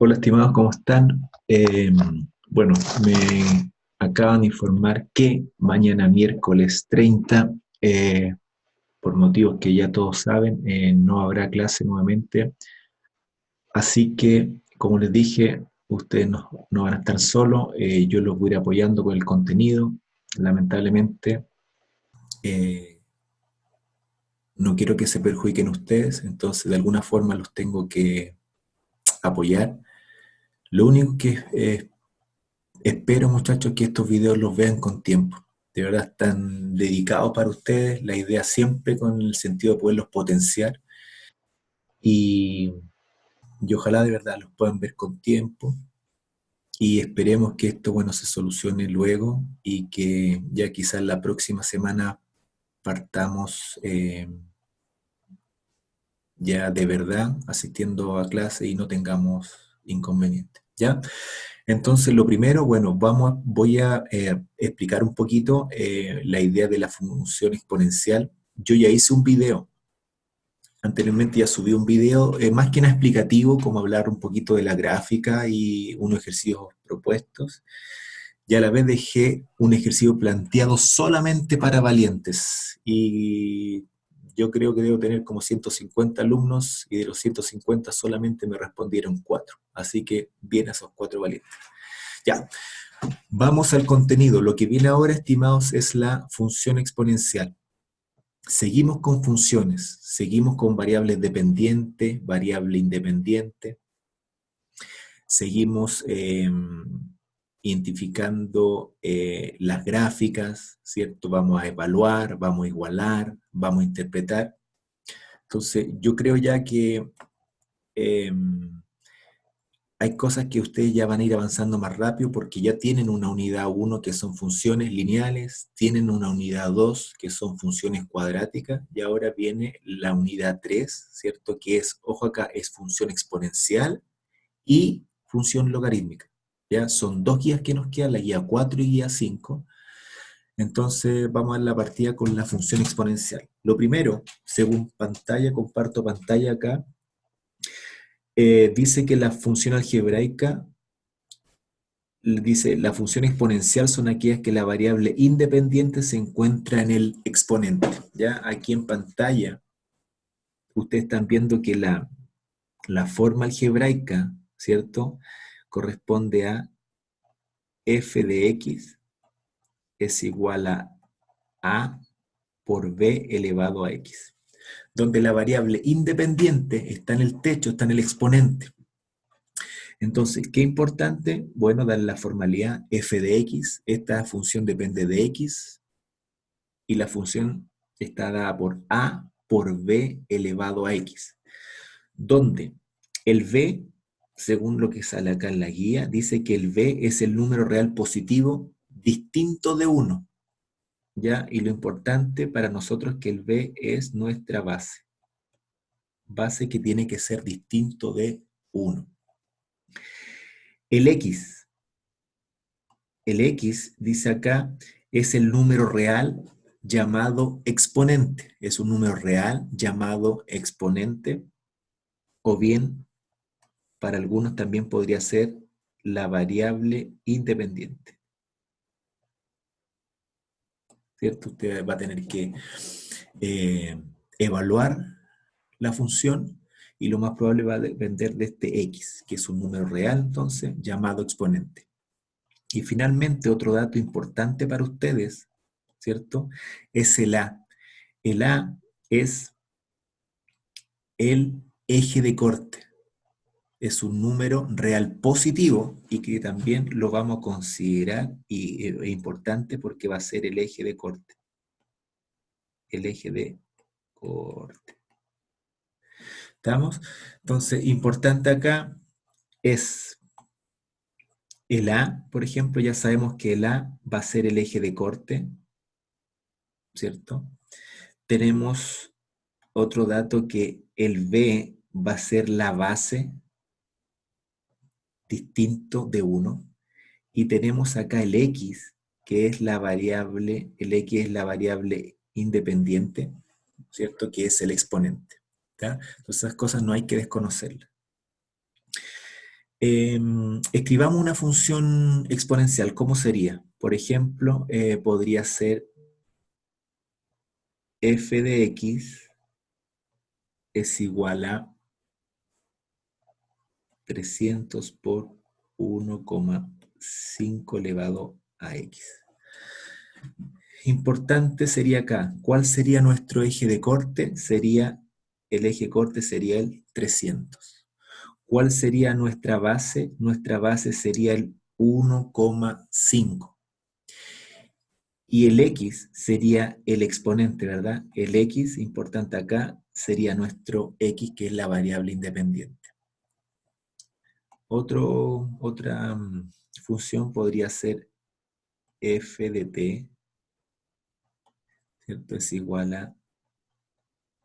Hola estimados, ¿cómo están? Bueno, me acaban de informar que mañana miércoles 30, por motivos que ya todos saben, no habrá clase nuevamente. Así que, como les dije, ustedes no van a estar solos, yo los voy a ir apoyando con el contenido. Lamentablemente, eh, no quiero que se perjudiquen ustedes, entonces de alguna forma los tengo que apoyar. Lo único que espero, muchachos, que estos videos los vean con tiempo. De verdad están dedicados para ustedes. La idea siempre con el sentido de poderlos potenciar. Y, y ojalá de verdad los puedan ver con tiempo. Y esperemos que esto, bueno, se solucione luego y que ya quizás la próxima semana partamos ya de verdad asistiendo a clase y no tengamos inconvenientes. ¿Ya? Entonces, lo primero, bueno, voy a explicar un poquito la idea de la función exponencial. Yo ya hice un video, anteriormente ya subí un video, más que nada explicativo, como hablar un poquito de la gráfica y unos ejercicios propuestos. Y a la vez dejé un ejercicio planteado solamente para valientes. Y yo creo que debo tener como 150 alumnos y de los 150 solamente me respondieron 4. Así que bien a esos 4 valientes. Ya, vamos al contenido. Lo que viene ahora, estimados, es la función exponencial. Seguimos con funciones, seguimos con variables dependientes, variable independiente, seguimos identificando las gráficas, ¿cierto? Vamos a evaluar, vamos a igualar, vamos a interpretar. Entonces, yo creo ya que eh, hay cosas que ustedes ya van a ir avanzando más rápido porque ya tienen una unidad 1 que son funciones lineales, tienen una unidad 2 que son funciones cuadráticas y ahora viene la unidad 3, ¿cierto? Que es, ojo acá, es función exponencial y función logarítmica. ¿Ya? Son dos guías que nos quedan, la guía 4 y guía 5. Entonces vamos a ver la partida con la función exponencial. Lo primero, según pantalla, comparto pantalla acá, dice que la función algebraica dice, la función exponencial son aquellas que la variable independiente se encuentra en el exponente. ¿Ya? Aquí en pantalla, ustedes están viendo que la forma algebraica, ¿cierto? Corresponde a f de x es igual a por b elevado a x, donde la variable independiente está en el techo, está en el exponente. Entonces, ¿qué importante? Bueno, dar la formalidad f de x, esta función depende de x, y la función está dada por a por b elevado a x, donde el b, según lo que sale acá en la guía, dice que el b es el número real positivo distinto de 1, ¿ya? Y lo importante para nosotros es que el b es nuestra base que tiene que ser distinto de 1. El x, el x, dice acá, es el número real llamado exponente. Es un número real llamado exponente, o bien, para algunos también podría ser la variable independiente. ¿Cierto? Usted va a tener que evaluar la función y lo más probable va a depender de este x, que es un número real, entonces, llamado exponente. Y finalmente, otro dato importante para ustedes, ¿cierto? Es el A. El A es el eje de corte. Es un número real positivo y que también lo vamos a considerar y es importante porque va a ser el eje de corte. El eje de corte. ¿Estamos? Entonces, importante acá es el A, por ejemplo, ya sabemos que el A va a ser el eje de corte, ¿cierto? Tenemos otro dato que el B va a ser la base distinto de 1. Y tenemos acá el X, que es la variable, el X es la variable independiente, ¿cierto? Que es el exponente. ¿Ya? Entonces esas cosas no hay que desconocerlas. Escribamos una función exponencial. ¿Cómo sería? Por ejemplo, podría ser f de x es igual a 300 por 1,5 elevado a x. Importante sería acá, ¿cuál sería nuestro eje de corte? El eje de corte sería el 300. ¿Cuál sería nuestra base? Nuestra base sería el 1,5. Y el x sería el exponente, ¿verdad? El x, importante acá, sería nuestro x, que es la variable independiente. Otra función podría ser f de t, ¿cierto? Es igual a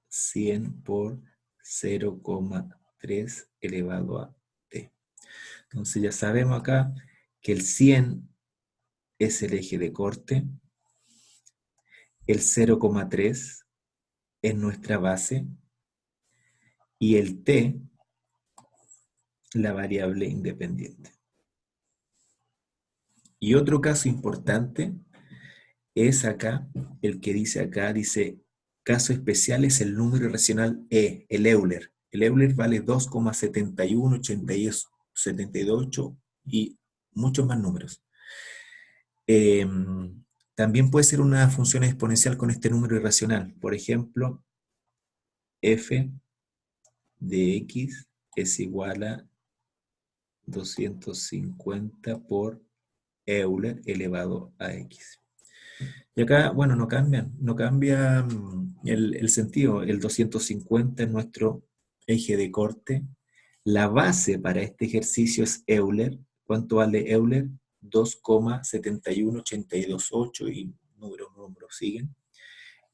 100 por 0,3 elevado a t. Entonces ya sabemos acá que el 100 es el eje de corte, el 0,3 es nuestra base y el t, la variable independiente. Y otro caso importante es acá, el que dice acá, dice, caso especial es el número irracional E, el Euler. El Euler vale 2,71, 78 y muchos más números. También puede ser una función exponencial con este número irracional. Por ejemplo, f de x es igual a 250 por Euler elevado a x. Y acá, bueno, no cambia el sentido. El 250 es nuestro eje de corte. La base para este ejercicio es Euler. ¿Cuánto vale Euler? 2,71828 y números siguen.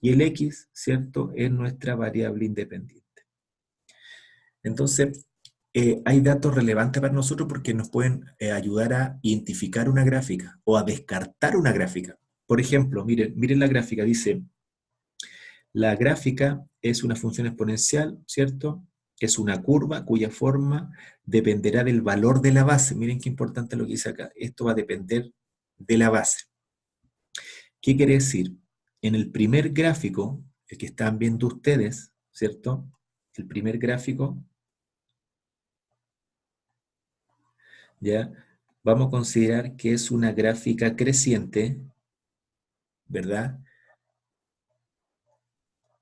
Y el x, ¿cierto?, es nuestra variable independiente. Entonces, hay datos relevantes para nosotros porque nos pueden ayudar a identificar una gráfica o a descartar una gráfica. Por ejemplo, miren la gráfica, dice, la gráfica es una función exponencial, ¿cierto? Es una curva cuya forma dependerá del valor de la base. Miren qué importante lo que dice acá. Esto va a depender de la base. ¿Qué quiere decir? En el primer gráfico, el que están viendo ustedes, ¿cierto? El primer gráfico, ¿ya? Vamos a considerar que es una gráfica creciente, ¿verdad?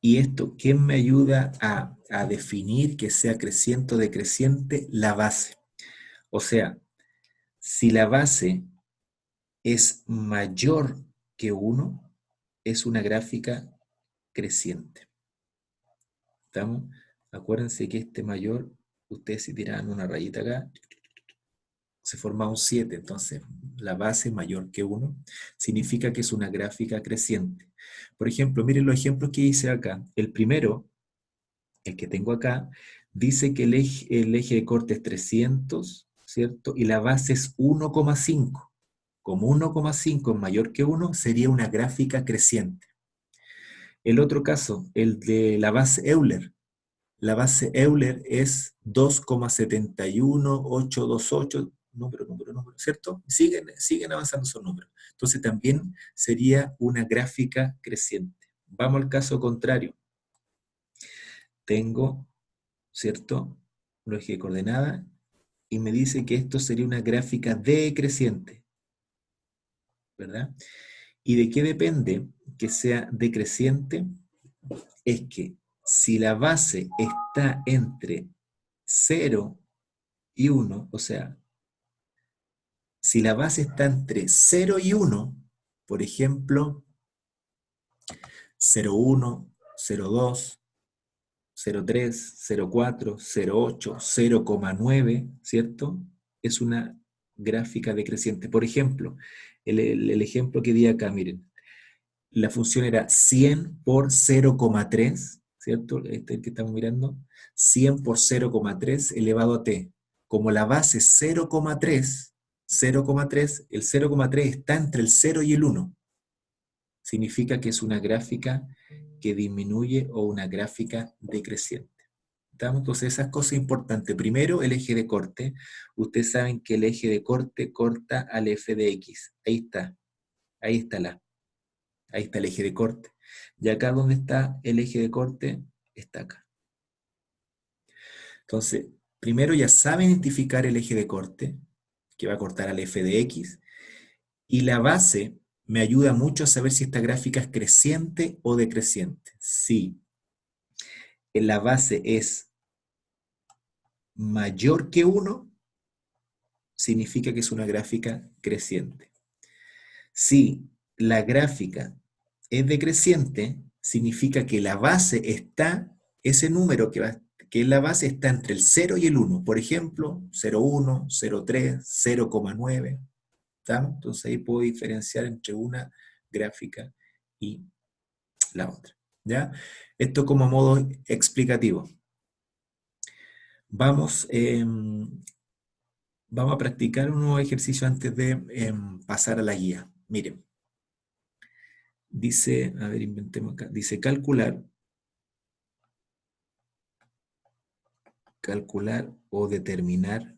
Y esto, ¿quién me ayuda a definir que sea creciente o decreciente? La base. O sea, si la base es mayor que 1, es una gráfica creciente. ¿Estamos? Acuérdense que este mayor, ustedes si tiran una rayita acá, se forma un 7, entonces la base mayor que 1 significa que es una gráfica creciente. Por ejemplo, miren los ejemplos que hice acá. El primero, el que tengo acá, dice que el eje de corte es 300, ¿cierto? Y la base es 1,5. Como 1,5 es mayor que 1, sería una gráfica creciente. El otro caso, el de la base Euler. La base Euler es 2,71828, número, ¿cierto? Siguen avanzando esos números. Entonces también sería una gráfica creciente. Vamos al caso contrario. Tengo, ¿cierto?, un eje de coordenada y me dice que esto sería una gráfica decreciente, ¿verdad? ¿Y de qué depende que sea decreciente? Es que si la base está entre 0 y 1, o sea, si la base está entre 0 y 1, por ejemplo, 0,1, 0,2, 0,3, 0,4, 0,8, 0,9, ¿cierto? Es una gráfica decreciente. Por ejemplo, el ejemplo que di acá, miren, la función era 100 por 0,3, ¿cierto? Este que estamos mirando, 100 por 0,3 elevado a t. Como la base es 0,3, el 0,3 está entre el 0 y el 1. Significa que es una gráfica que disminuye o una gráfica decreciente. ¿Estamos? Entonces esas cosas importantes. Primero, el eje de corte. Ustedes saben que el eje de corte corta al f de x. Ahí está. Ahí está ahí está el eje de corte. Y acá donde está el eje de corte, está acá. Entonces, primero ya saben identificar el eje de corte, que va a cortar al f de x, y la base me ayuda mucho a saber si esta gráfica es creciente o decreciente. Si la base es mayor que 1, significa que es una gráfica creciente. Si la gráfica es decreciente, significa que la base está, ese número que es la base está entre el 0 y el 1. Por ejemplo, 0,1, 0,3, 0,9. Entonces ahí puedo diferenciar entre una gráfica y la otra. ¿Ya? Esto como modo explicativo. Vamos a practicar un nuevo ejercicio antes de pasar a la guía. Miren. Dice, a ver, inventemos acá. Dice calcular o determinar.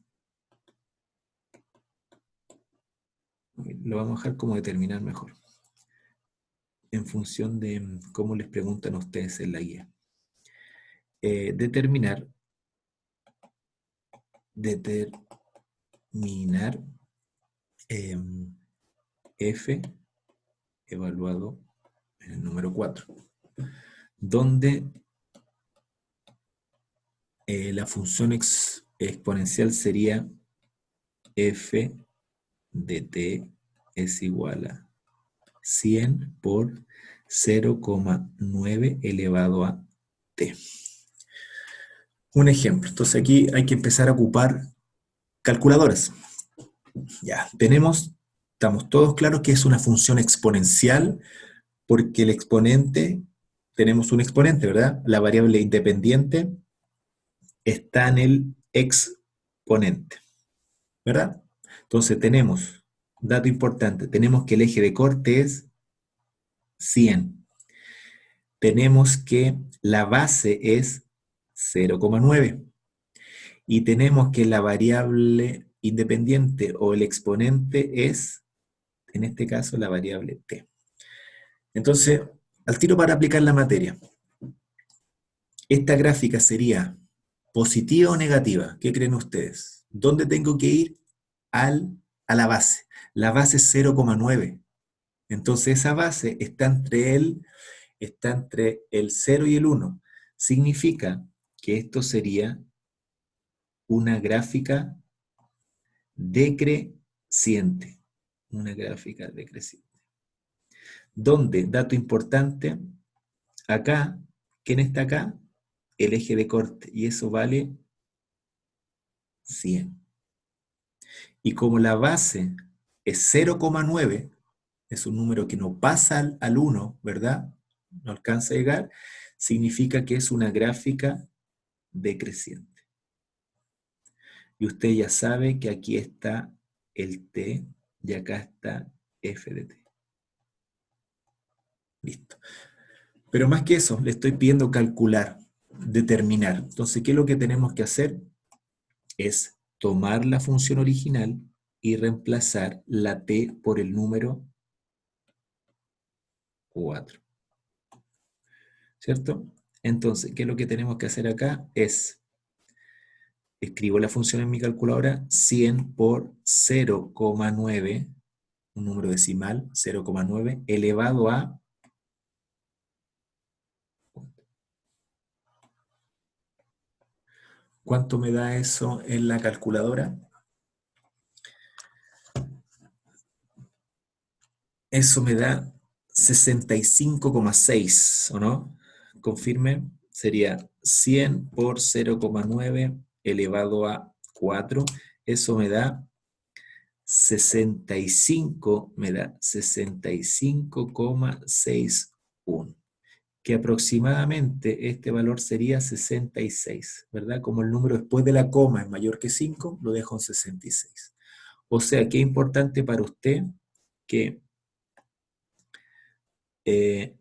Lo vamos a dejar como determinar mejor. En función de cómo les preguntan a ustedes en la guía. Determinar f evaluado en el número 4, donde la función exponencial sería f de t es igual a 100 por 0,9 elevado a t. Un ejemplo. Entonces aquí hay que empezar a ocupar calculadoras. Ya, estamos todos claros que es una función exponencial porque el exponente, tenemos un exponente, ¿verdad? La variable independiente está en el exponente, ¿verdad? Entonces tenemos, dato importante, tenemos que el eje de corte es 100. Tenemos que la base es 0,9. Y tenemos que la variable independiente o el exponente es, en este caso, la variable t. Entonces, al tiro para aplicar la materia. Esta gráfica sería positiva o negativa. ¿Qué creen ustedes? ¿Dónde tengo que ir? A la base. La base es 0,9. Entonces esa base está entre el 0 y el 1. Significa que esto sería una gráfica decreciente. Una gráfica decreciente. Donde, dato importante, acá, ¿quién está acá? El eje de corte. Y eso vale 100. Y como la base es 0,9, es un número que no pasa al 1, ¿verdad? No alcanza a llegar, significa que es una gráfica decreciente. Y usted ya sabe que aquí está el t y acá está f de t. Listo. Pero más que eso, le estoy pidiendo calcular, determinar. Entonces, ¿qué es lo que tenemos que hacer? Es tomar la función original y reemplazar la t por el número 4. ¿Cierto? Entonces, ¿qué es lo que tenemos que hacer acá? Escribo la función en mi calculadora, 100 por 0,9, un número decimal, 0,9, elevado a... ¿Cuánto me da eso en la calculadora? Eso me da 65,6, ¿o no? Confirme, sería 100 por 0,9 elevado a 4. Eso me da 65,61, que aproximadamente este valor sería 66, ¿verdad? Como el número después de la coma es mayor que 5, lo dejo en 66. O sea, que es importante para usted que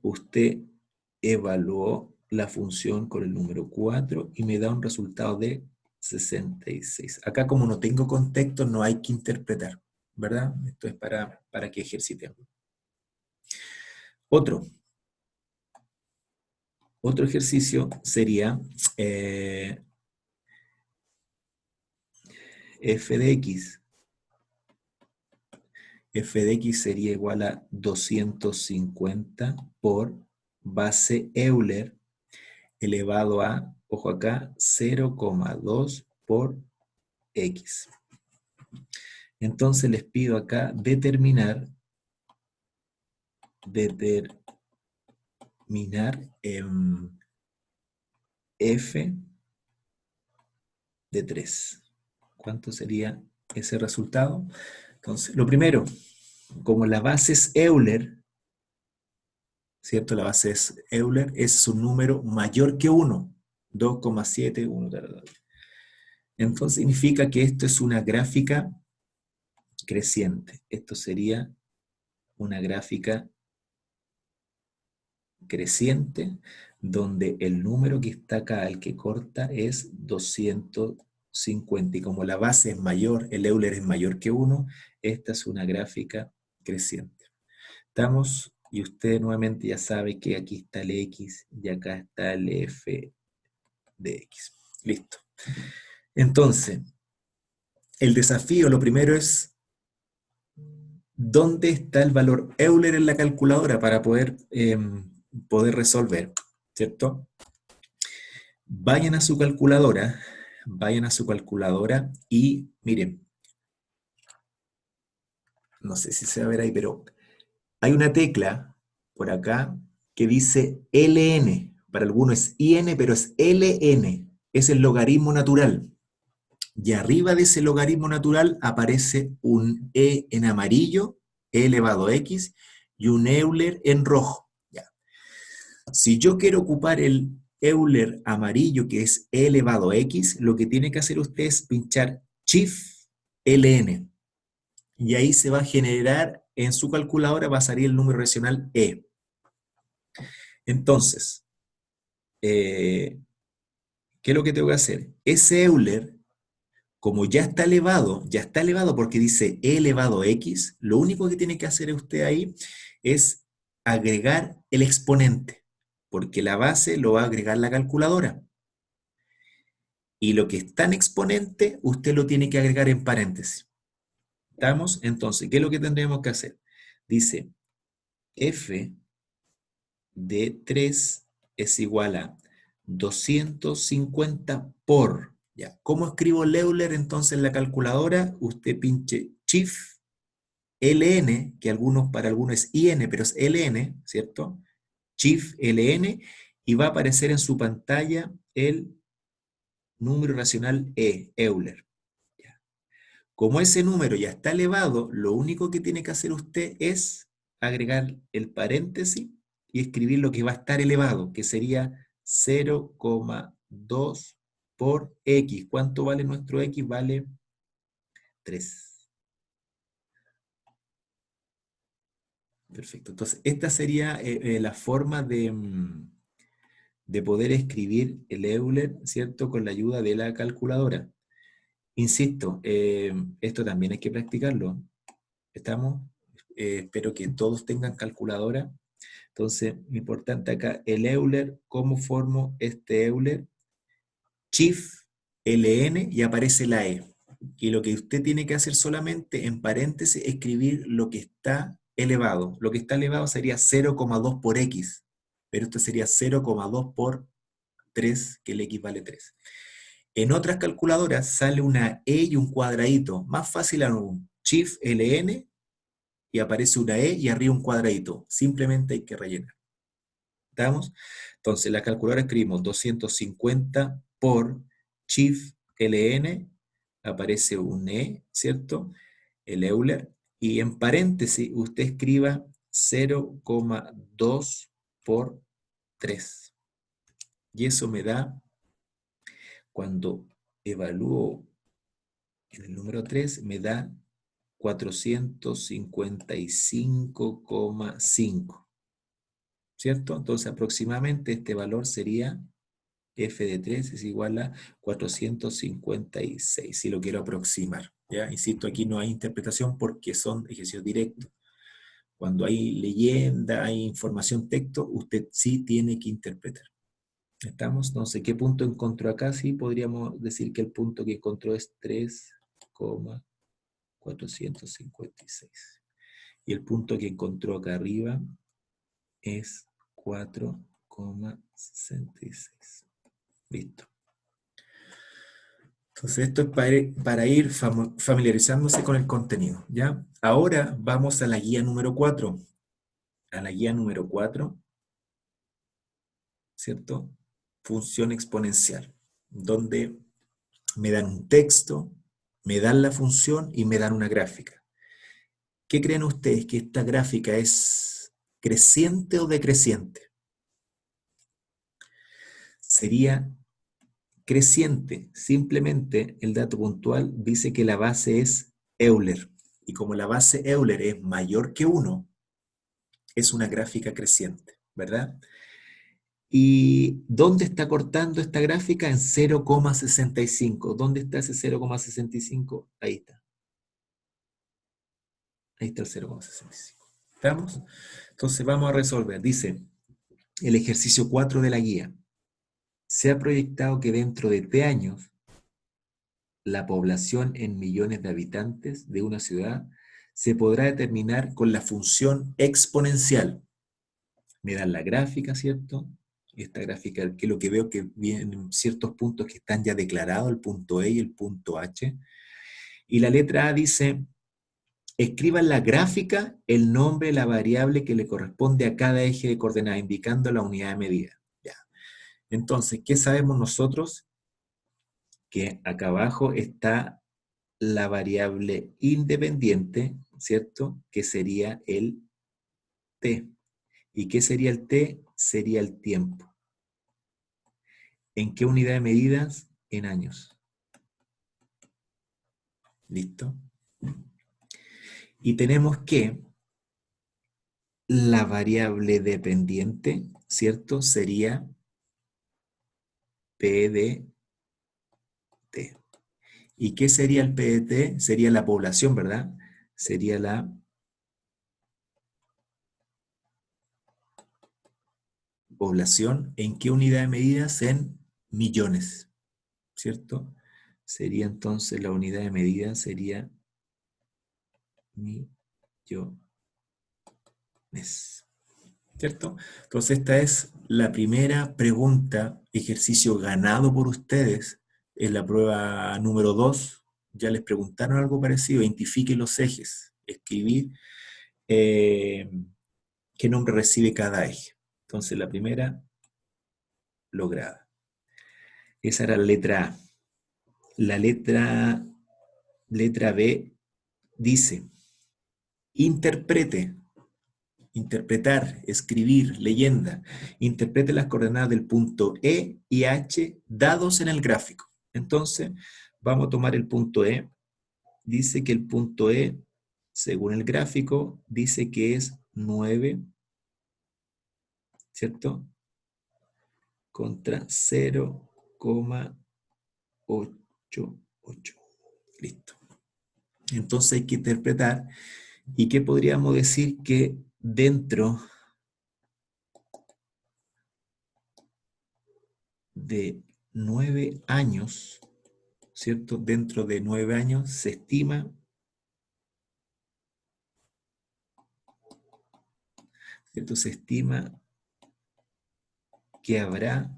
usted evaluó la función con el número 4 y me da un resultado de 66. Acá como no tengo contexto no hay que interpretar, ¿verdad? Esto es para que ejercitemos. Otro ejercicio sería f de x. F de x sería igual a 250 por base Euler elevado a, ojo acá, 0,2 por x. Entonces les pido acá determinar f de 3. ¿Cuánto sería ese resultado? Entonces, lo primero, como la base es Euler, ¿cierto? La base es Euler, es un número mayor que 1, 2,7, 1, entonces significa que esto es una gráfica creciente. Esto sería una gráfica creciente donde el número que está acá, el que corta, es 250. Y como la base es mayor, el Euler es mayor que 1, esta es una gráfica creciente. Estamos, y usted nuevamente ya sabe que aquí está el X y acá está el F de X. Listo. Entonces, el desafío, lo primero es ¿dónde está el valor Euler en la calculadora para poder resolver? ¿Cierto? Vayan a su calculadora y miren, no sé si se va a ver ahí, pero hay una tecla por acá que dice ln. Para algunos es in, pero es ln. Es el logaritmo natural. Y arriba de ese logaritmo natural aparece un e en amarillo, e elevado a x, y un Euler en rojo. Ya. Si yo quiero ocupar el Euler amarillo, que es e elevado a x, lo que tiene que hacer usted es pinchar Shift ln. Y ahí se va a generar, en su calculadora va a salir el número racional e. Entonces, ¿qué es lo que tengo que hacer? Ese Euler, como ya está elevado porque dice e elevado a x, lo único que tiene que hacer usted ahí es agregar el exponente, porque la base lo va a agregar la calculadora. Y lo que está en exponente, usted lo tiene que agregar en paréntesis. ¿Estamos? Entonces, ¿qué es lo que tendríamos que hacer? Dice, f de 3 es igual a 250 por... Ya. ¿Cómo escribo el Euler entonces en la calculadora? Usted pinche Shift ln, que para algunos es in, pero es ln, ¿cierto? Shift ln, y va a aparecer en su pantalla el número racional e, Euler. Ya. Como ese número ya está elevado, lo único que tiene que hacer usted es agregar el paréntesis y escribir lo que va a estar elevado, que sería 0,2 por x. ¿Cuánto vale nuestro x? Vale 3. Perfecto. Entonces, esta sería la forma de poder escribir el Euler, ¿cierto? Con la ayuda de la calculadora. Insisto, esto también hay que practicarlo. ¿Estamos? Espero que todos tengan calculadora. Entonces, importante acá, el Euler, ¿cómo formo este Euler? Shift ln y aparece la e. Y lo que usted tiene que hacer solamente, en paréntesis, escribir lo que está elevado. Lo que está elevado sería 0,2 por x, pero esto sería 0,2 por 3, que el x vale 3. En otras calculadoras sale una e y un cuadradito. Más fácil aún, Shift ln y aparece una e y arriba un cuadradito. Simplemente hay que rellenar. ¿Estamos? Entonces, la calculadora escribimos 250 por Shift ln, aparece un E, ¿cierto? El Euler, y en paréntesis usted escriba 0,2 por 3. Y eso me da, cuando evalúo en el número 3, me da 455,5. ¿cierto? Entonces aproximadamente este valor sería f de 3 es igual a 456, si lo quiero aproximar. ¿Ya? Insisto, aquí no hay interpretación porque son ejercicios directos. Cuando hay leyenda, hay información texto, usted sí tiene que interpretar. ¿Estamos? Entonces, ¿qué punto encontró acá? Sí, podríamos decir que el punto que encontró es 3,456. Y el punto que encontró acá arriba es 4,66. Listo. Entonces esto es para ir familiarizándose con el contenido, ¿ya? Ahora vamos a la guía número 4. A la guía número 4, ¿cierto? Función exponencial, donde me dan un texto, me dan la función y me dan una gráfica. ¿Qué creen ustedes? ¿Que esta gráfica es creciente o decreciente? Sería creciente. Simplemente el dato puntual dice que la base es Euler. Y como la base Euler es mayor que 1, es una gráfica creciente, ¿verdad? ¿Y dónde está cortando esta gráfica? En 0,65. ¿Dónde está ese 0,65? Ahí está. Ahí está el 0,65. ¿Estamos? Entonces vamos a resolver. Dice, el ejercicio 4 de la guía. Se ha proyectado que dentro de T años, la población en millones de habitantes de una ciudad se podrá determinar con la función exponencial. Me dan la gráfica, ¿cierto? Esta gráfica, que lo que veo que vienen ciertos puntos que están ya declarados, el punto E y el punto H. Y la letra A dice, escriba en la gráfica el nombre de la variable que le corresponde a cada eje de coordenadas, indicando la unidad de medida. Ya. Entonces, ¿qué sabemos nosotros? Que acá abajo está la variable independiente, ¿cierto? Que sería el t. ¿Y qué sería el t? Sería el tiempo. ¿En qué unidad de medidas? En años. ¿Listo? Y tenemos que la variable dependiente, ¿cierto? Sería p de t. ¿Y qué sería el p de t? Sería la población, ¿verdad? Sería la población. ¿En qué unidad de medidas? En millones, ¿cierto? Sería entonces la unidad de medida, sería millones, ¿cierto? Entonces esta es la primera pregunta, ejercicio ganado por ustedes en la prueba número 2. Ya les preguntaron algo parecido, identifique los ejes, escribir qué nombre recibe cada eje. Entonces la primera, lograda. Esa era la letra A. La letra B dice, interprete, interpretar, escribir, leyenda, interprete las coordenadas del punto E y H dados en el gráfico. Entonces, vamos a tomar el punto E. Dice que el punto E, según el gráfico, dice que es 9, ¿cierto? Contra 0,88. Listo. Entonces hay que interpretar. ¿Y qué podríamos decir? Que dentro de 9 años, ¿cierto? Dentro de 9 años se estima, ¿cierto? Se estima que habrá,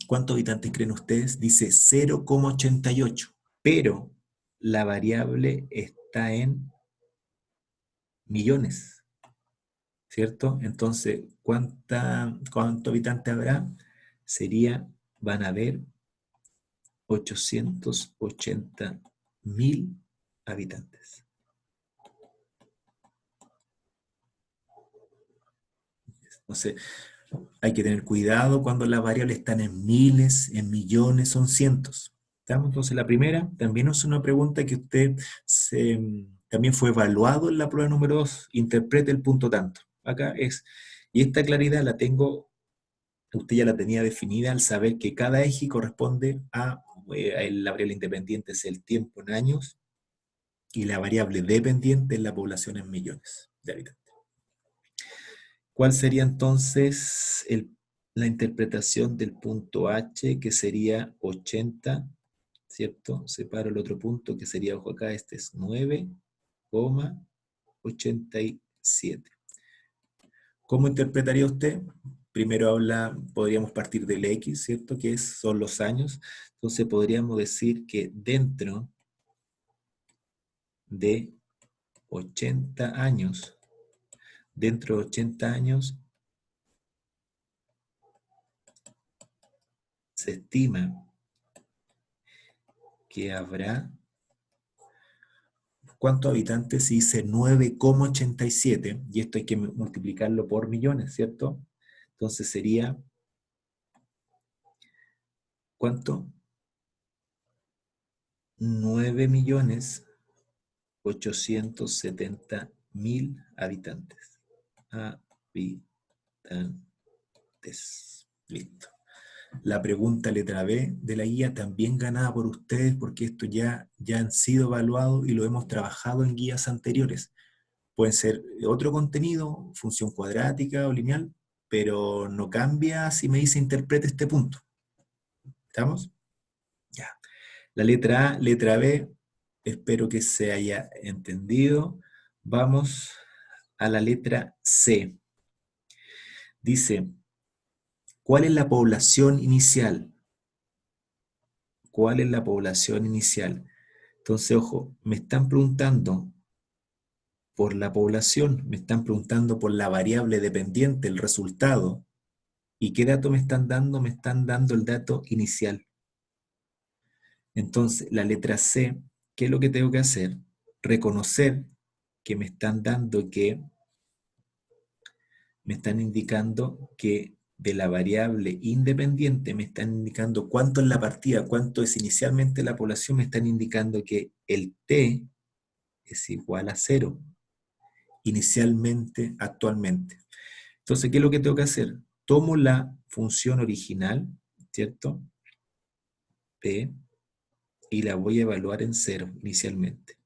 ¿cuántos habitantes creen ustedes? Dice 0,88, pero la variable está en millones, ¿cierto? Entonces, ¿cuántos habitantes habrá? Van a haber 880.000 habitantes. Entonces, hay que tener cuidado cuando las variables están en miles, en millones, son cientos. ¿Estamos? Entonces, la primera también es una pregunta que usted se también fue evaluado en la prueba número 2, interprete el punto tanto. Acá es, y esta claridad la tengo, usted ya la tenía definida al saber que cada eje corresponde a, la variable independiente es el tiempo en años, y la variable dependiente es la población en millones de habitantes. ¿Cuál sería entonces la interpretación del punto H, que sería 80, ¿cierto? Separo el otro punto, que sería, ojo acá, este es 9,87. ¿Cómo interpretaría usted? Primero podríamos partir del X, ¿cierto? Que son los años. Entonces podríamos decir que dentro de 80 años, se estima que habrá, ¿cuántos habitantes? Dice 9,87, y esto hay que multiplicarlo por millones, ¿cierto? Entonces sería, ¿cuánto? 9.870.000 habitantes. Listo. La pregunta letra B de la guía también ganada por ustedes, porque esto ya han sido evaluados y lo hemos trabajado en guías anteriores. Pueden ser otro contenido, función cuadrática o lineal, pero no cambia si me dice interprete este punto. ¿Estamos? Ya. La letra A, letra B, espero que se haya entendido. Vamos a la letra C. Dice, ¿cuál es la población inicial? ¿Cuál es la población inicial? Entonces, ojo, me están preguntando por la población, me están preguntando por la variable dependiente, el resultado. ¿Y qué dato me están dando? Me están dando el dato inicial. Entonces, la letra C, ¿qué es lo que tengo que hacer? Reconocer que me están indicando que de la variable independiente me están indicando cuánto es la partida, cuánto es inicialmente la población, me están indicando que el T es igual a 0, inicialmente, actualmente. Entonces, ¿qué es lo que tengo que hacer? Tomo la función original, ¿cierto? P, y la voy a evaluar en 0 inicialmente.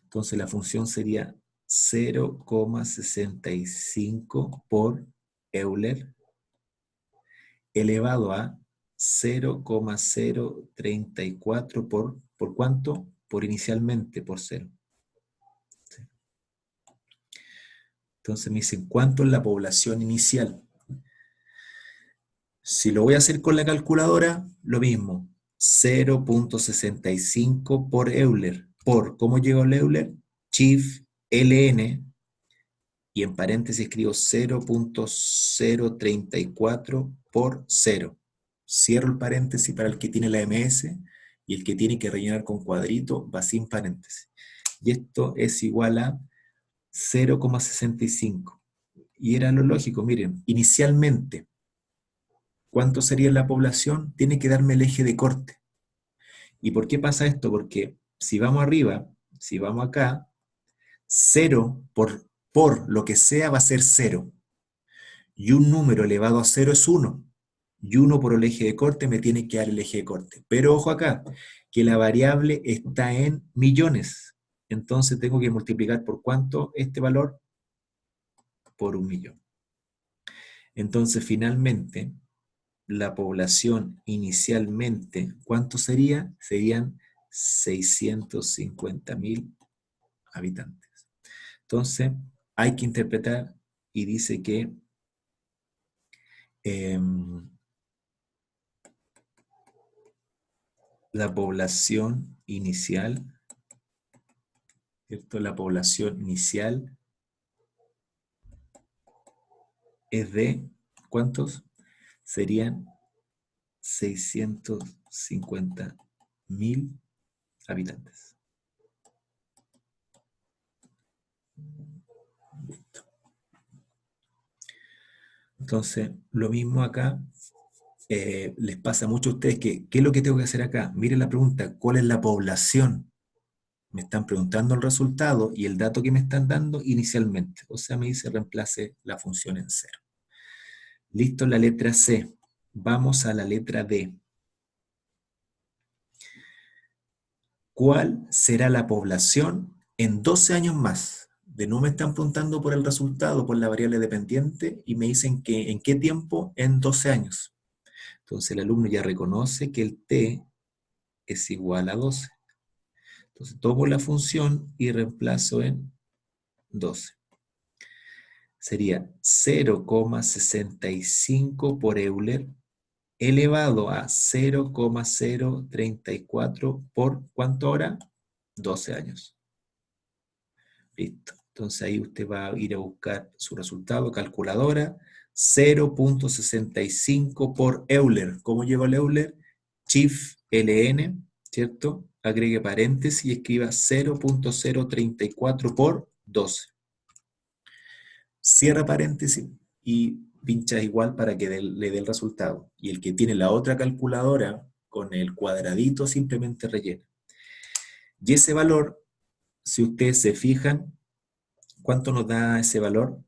Entonces la función sería 0,65 por Euler elevado a 0,034 ¿por cuánto? Por inicialmente, por 0. ¿Sí? Entonces me dicen, ¿cuánto es la población inicial? Si lo voy a hacer con la calculadora, lo mismo. 0,65 por Euler. ¿Cómo llegó el Euler? Shift ln, y en paréntesis escribo 0,034 por 0. Cierro el paréntesis para el que tiene la MS, y el que tiene que rellenar con cuadrito va sin paréntesis. Y esto es igual a 0,65. Y era lo lógico, miren, inicialmente, ¿cuánto sería la población? Tiene que darme el eje de corte. ¿Y por qué pasa esto? Porque si vamos arriba, si vamos acá, 0 por lo que sea va a ser 0. Y un número elevado a 0 es 1. Y 1 por el eje de corte me tiene que dar el eje de corte. Pero ojo acá, que la variable está en millones. Entonces tengo que multiplicar por ¿cuánto este valor? Por 1.000.000. Entonces finalmente, la población inicialmente, ¿cuánto sería? Serían 650.000 habitantes. Entonces, hay que interpretar, y dice que la población inicial, ¿cierto? La población inicial es de, ¿cuántos? Serían 650.000 habitantes. Listo. Entonces, lo mismo acá, les pasa mucho a ustedes que, ¿qué es lo que tengo que hacer acá? Miren la pregunta, ¿cuál es la población? Me están preguntando el resultado y el dato que me están dando inicialmente. O sea, me dice reemplace la función en cero. Listo la letra C. Vamos a la letra D. ¿Cuál será la población en 12 años más? De nuevo me están preguntando por el resultado, por la variable dependiente, y me dicen que en qué tiempo, en 12 años. Entonces el alumno ya reconoce que el t es igual a 12. Entonces tomo la función y reemplazo en 12. Sería 0,65 por Euler elevado a 0,034 por ¿cuánto ahora? 12 años. Listo. Entonces ahí usted va a ir a buscar su resultado, calculadora, 0,65 por Euler. ¿Cómo llegó el Euler? Shift LN, ¿cierto? Agregue paréntesis y escriba 0,034 por 12. Cierra paréntesis y pincha igual para que le dé el resultado. Y el que tiene la otra calculadora con el cuadradito simplemente rellena. Y ese valor, si ustedes se fijan, ¿cuánto nos da ese valor?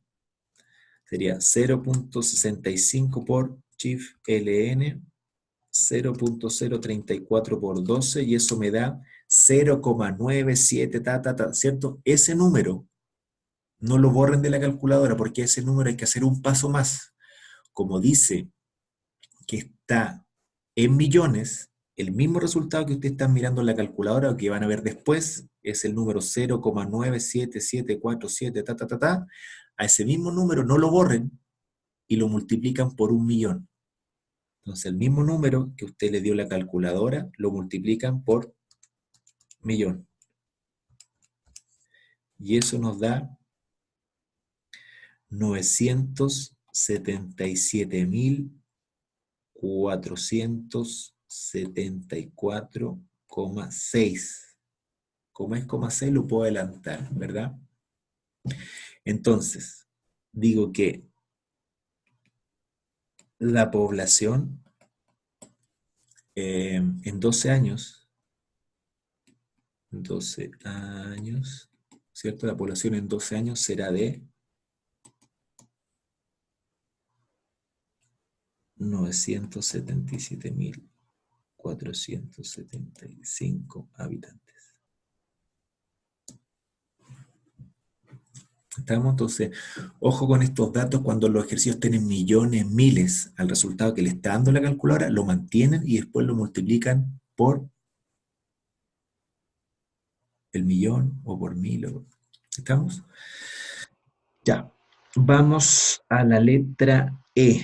Sería 0,65 por Shift LN, 0,034 por 12, y eso me da 0,97, ¿cierto? Ese número no lo borren de la calculadora, porque ese número hay que hacer un paso más. Como dice que está en millones, el mismo resultado que ustedes están mirando en la calculadora o que van a ver después es el número 0,97747, a ese mismo número no lo borren y lo multiplican por 1.000.000. Entonces el mismo número que usted le dio a la calculadora lo multiplican por 1.000.000. Y eso nos da 977.474,6. Como es coma 6 lo puedo adelantar, ¿verdad? Entonces, digo que la población en 12 años, ¿cierto? La población en 12 años será de 977.475 habitantes. ¿Estamos? Entonces, ojo con estos datos cuando los ejercicios tienen millones, miles, al resultado que le está dando la calculadora, lo mantienen y después lo multiplican por el millón o por 1.000. ¿Estamos? Ya. Vamos a la letra E.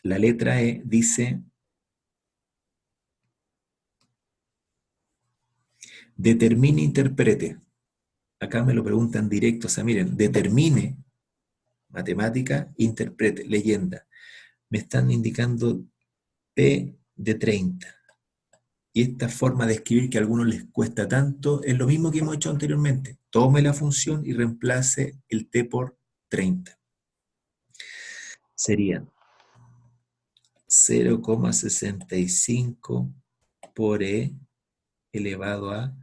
La letra E dice: determine, interprete. Acá me lo preguntan directo, o sea, miren, determine, matemática, interprete, leyenda. Me están indicando P de 30. Y esta forma de escribir que a algunos les cuesta tanto, es lo mismo que hemos hecho anteriormente. Tome la función y reemplace el T por 30. Serían 0,65 por E elevado a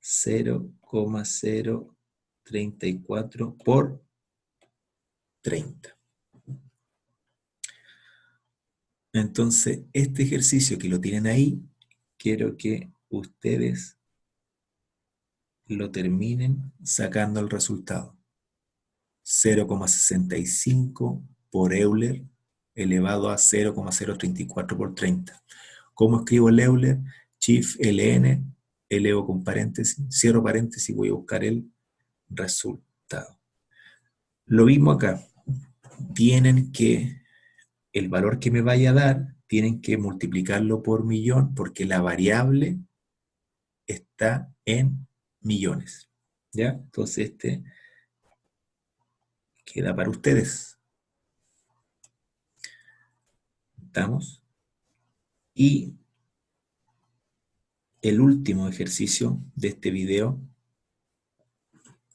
0,034 por 30. Entonces, este ejercicio que lo tienen ahí, quiero que ustedes lo terminen sacando el resultado. 0,65 por Euler elevado a 0,034 por 30. ¿Cómo escribo el Euler? Shift LN, elevo con paréntesis, cierro paréntesis y voy a buscar el resultado. Lo mismo acá. Tienen que, el valor que me vaya a dar, tienen que multiplicarlo por millón porque la variable está en millones. ¿Ya? Entonces este queda para ustedes. ¿Estamos? Y el último ejercicio de este video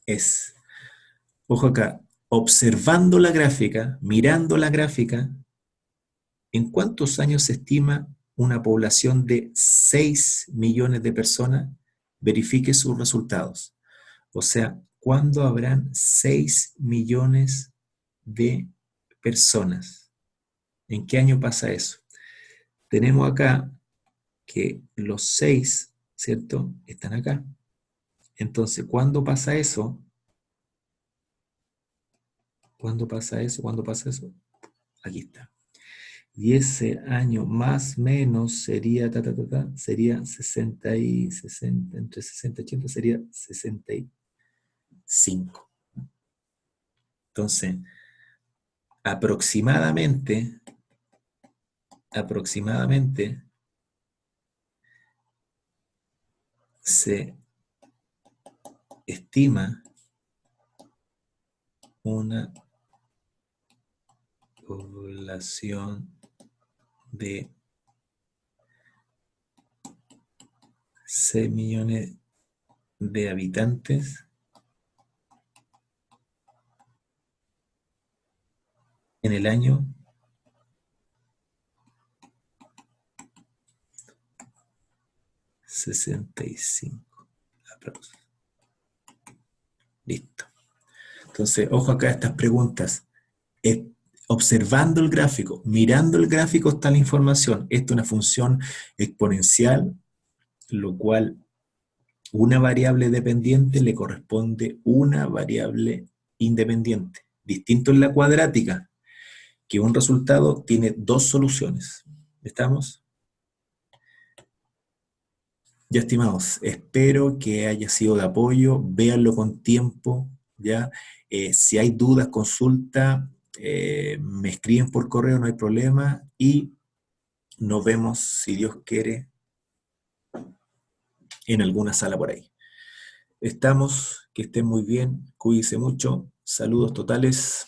es, ojo acá, observando la gráfica, mirando la gráfica, ¿en cuántos años se estima una población de 6 millones de personas verifique sus resultados. O sea, ¿cuándo habrán 6 millones de personas? ¿En qué año pasa eso? Tenemos acá que los 6, ¿cierto? Están acá. Entonces, ¿cuándo pasa eso? ¿Cuándo pasa eso? ¿Cuándo pasa eso? Aquí está. Y ese año más o menos sería, sería 60 y 60, entre 60 y 80 sería 65. Entonces, aproximadamente se estima una población de 6 millones de habitantes en el año 65. Listo. Entonces, ojo acá a estas preguntas. Observando el gráfico, mirando el gráfico está la información. Esta es una función exponencial, lo cual una variable dependiente le corresponde una variable independiente. Distinto en la cuadrática, que un resultado tiene dos soluciones. ¿Estamos? Ya, estimados, espero que haya sido de apoyo, véanlo con tiempo, ¿ya? Si hay dudas, consulta, me escriben por correo, no hay problema, y nos vemos, si Dios quiere, en alguna sala por ahí. Estamos, que estén muy bien, cuídense mucho, saludos totales.